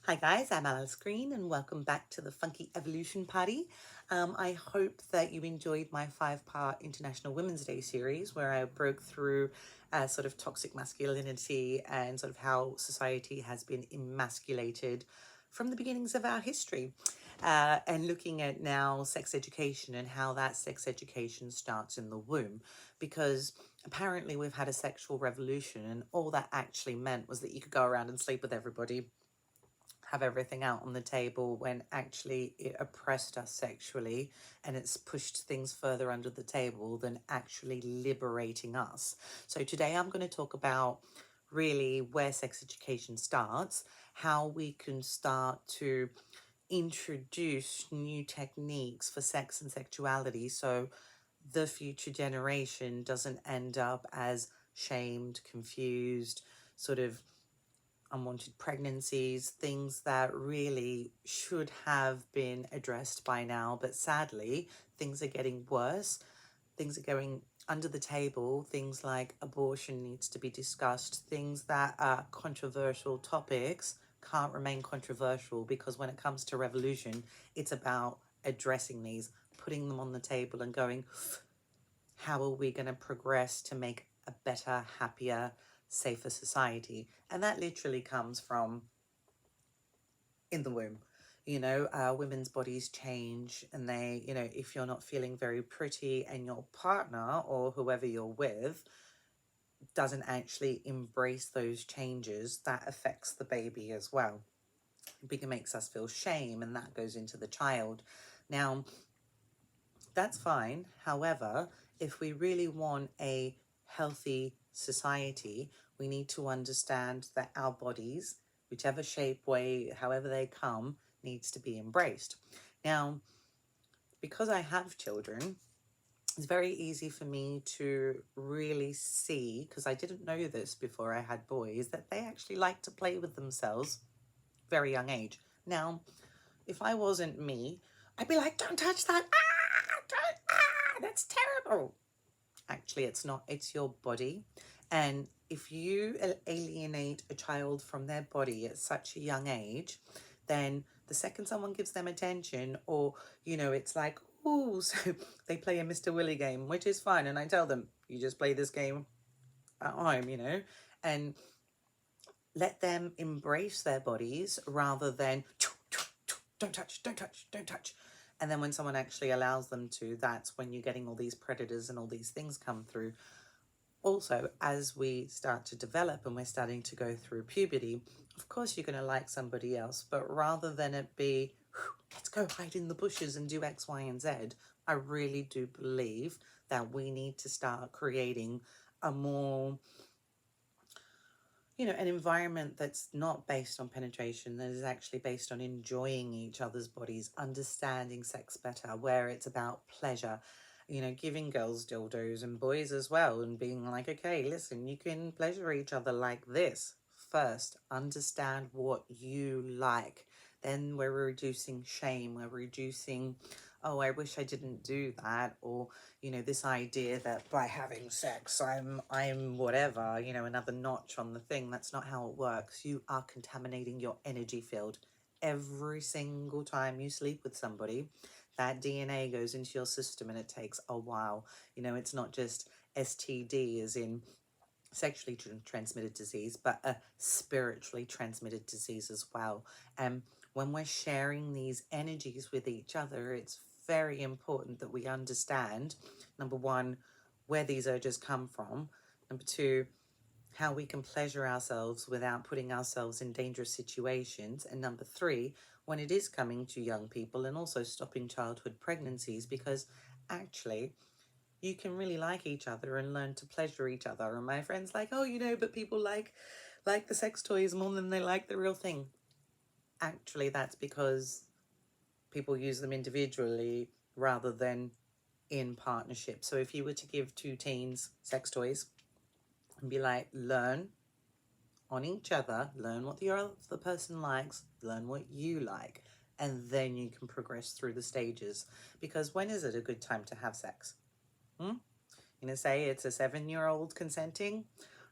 Hi guys, I'm Alice Green and welcome back to the Funky Evolution Party. I hope that you enjoyed my 5-part International Women's Day series where I broke through sort of toxic masculinity and sort of how society has been emasculated from the beginnings of our history. And looking at now sex education and how that sex education starts in the womb, because apparently we've had a sexual revolution and all that actually meant was that you could go around and sleep with everybody, have everything out on the table, when actually it oppressed us sexually and it's pushed things further under the table than actually liberating us. So today I'm going to talk about really where sex education starts, how we can start to introduce new techniques for sex and sexuality so the future generation doesn't end up as shamed, confused, sort of unwanted pregnancies, things that really should have been addressed by now. But sadly, things are getting worse. Things are going under the table. Things like abortion needs to be discussed. Things that are controversial topics can't remain controversial, because when it comes to revolution, it's about addressing these, putting them on the table and going, how are we going to progress to make a better, happier, safer society? And that literally comes from in the womb. Women's bodies change, and they, if you're not feeling very pretty and your partner or whoever you're with doesn't actually embrace those changes, that affects the baby as well. It makes us feel shame, and that goes into the child. Now, that's fine. However, if we really want a healthy society, we need to understand that our bodies, whichever shape, way, however they come, needs to be embraced. Now, because I have children, it's very easy for me to really see, because I didn't know this before I had boys, that they actually like to play with themselves very young age. Now, if I wasn't me, I'd be like, don't touch that. That's terrible. Actually, it's not. It's your body. And if you alienate a child from their body at such a young age, then the second someone gives them attention, or, it's like, oh, so they play a Mr. Willy game, which is fine. And I tell them, you just play this game at home, and let them embrace their bodies rather than don't touch, don't touch, don't touch. And then when someone actually allows them to, that's when you're getting all these predators and all these things come through. Also, as we start to develop and we're starting to go through puberty, of course you're going to like somebody else, but rather than it be, let's go hide in the bushes and do X, Y, and Z, I really do believe that we need to start creating a more, an environment that's not based on penetration, that is actually based on enjoying each other's bodies, understanding sex better, where it's about pleasure, giving girls dildos and boys as well, and being like, okay, listen, you can pleasure each other like this. First, understand what you like. Then we're reducing shame, we're reducing, oh, I wish I didn't do that, or this idea that by having sex I'm whatever, another notch on the thing. That's not how it works. You are contaminating your energy field every single time you sleep with somebody. That DNA goes into your system and it takes a while. It's not just STD as in sexually transmitted disease, but a spiritually transmitted disease as well. And when we're sharing these energies with each other, it's very important that we understand, number one, where these urges come from. Number two, how we can pleasure ourselves without putting ourselves in dangerous situations. And number three, when it is coming to young people, and also stopping childhood pregnancies, because actually you can really like each other and learn to pleasure each other. And my friend's like, oh, but people like the sex toys more than they like the real thing. Actually, that's because people use them individually rather than in partnership. So if you were to give two teens sex toys and be like, learn on each other, learn what the other person likes, learn what you like, and then you can progress through the stages. Because when is it a good time to have sex? You're going to say it's a 7-year-old consenting?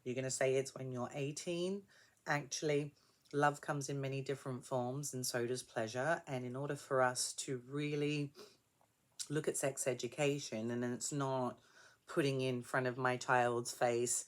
You're going to say it's when you're 18? Actually, Love comes in many different forms, and so does pleasure. And in order for us to really look at sex education, and it's not putting in front of my child's face,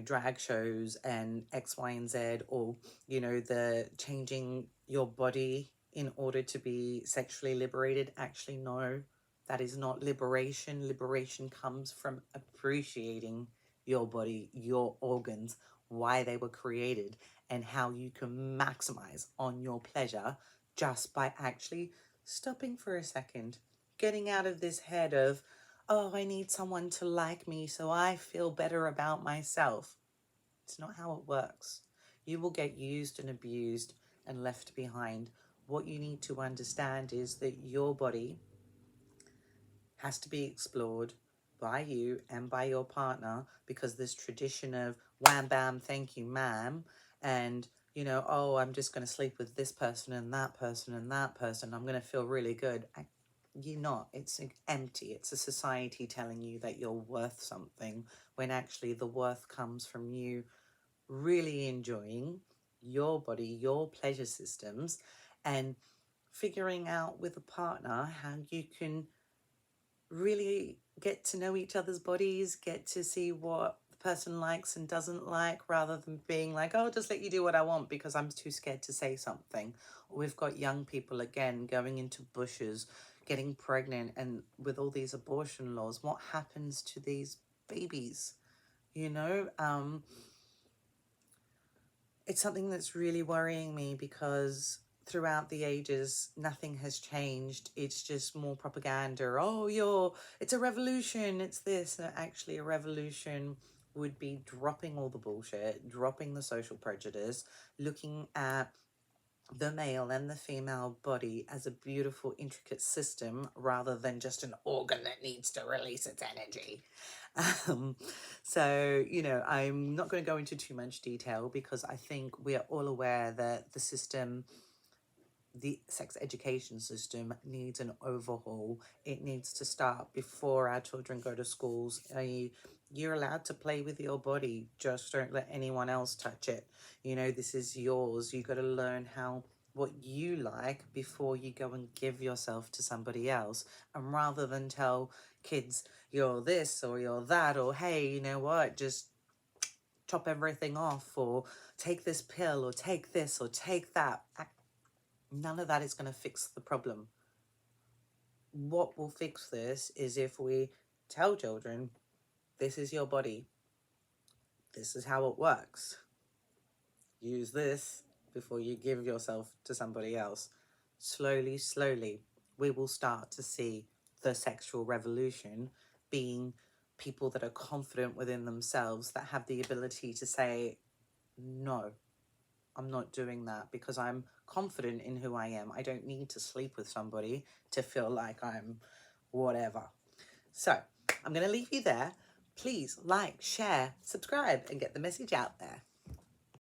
drag shows and X, Y, and Z, or, the changing your body in order to be sexually liberated. Actually, no, that is not liberation. Liberation comes from appreciating your body, your organs, why they were created, and how you can maximize on your pleasure just by actually stopping for a second, getting out of this head of, oh, I need someone to like me so I feel better about myself. It's not how it works. You will get used and abused and left behind. What you need to understand is that your body has to be explored by you and by your partner, because this tradition of wham bam thank you ma'am, and oh, I'm just going to sleep with this person and that person and that person, I'm going to feel really good. You're not. It's empty. It's a society telling you that you're worth something, when actually the worth comes from you really enjoying your body, your pleasure systems, and figuring out with a partner how you can really get to know each other's bodies, get to see what the person likes and doesn't like, rather than being like, oh, I'll just let you do what I want because I'm too scared to say something. We've got young people, again, going into bushes, getting pregnant, and with all these abortion laws, what happens to these babies? It's something that's really worrying me, because throughout the ages, nothing has changed. It's just more propaganda. Oh, it's a revolution. It's this. And actually, a revolution would be dropping all the bullshit, dropping the social prejudice, looking at the male and the female body as a beautiful, intricate system, rather than just an organ that needs to release its energy. Um, I'm not going to go into too much detail, because I think we are all aware that the sex education system needs an overhaul. It needs to start before our children go to schools. You're allowed to play with your body, just don't let anyone else touch it. This is yours. You got to learn what you like before you go and give yourself to somebody else. And rather than tell kids you're this or you're that, or hey, you know what, just chop everything off, or take this pill, or take this, or take that. None of that is going to fix the problem. What will fix this is if we tell children, this is your body, this is how it works. Use this before you give yourself to somebody else. Slowly, slowly, we will start to see the sexual revolution being people that are confident within themselves, that have the ability to say, no, I'm not doing that, because I'm confident in who I am. I don't need to sleep with somebody to feel like I'm whatever. So I'm going to leave you there. Please like, share, subscribe, and get the message out there.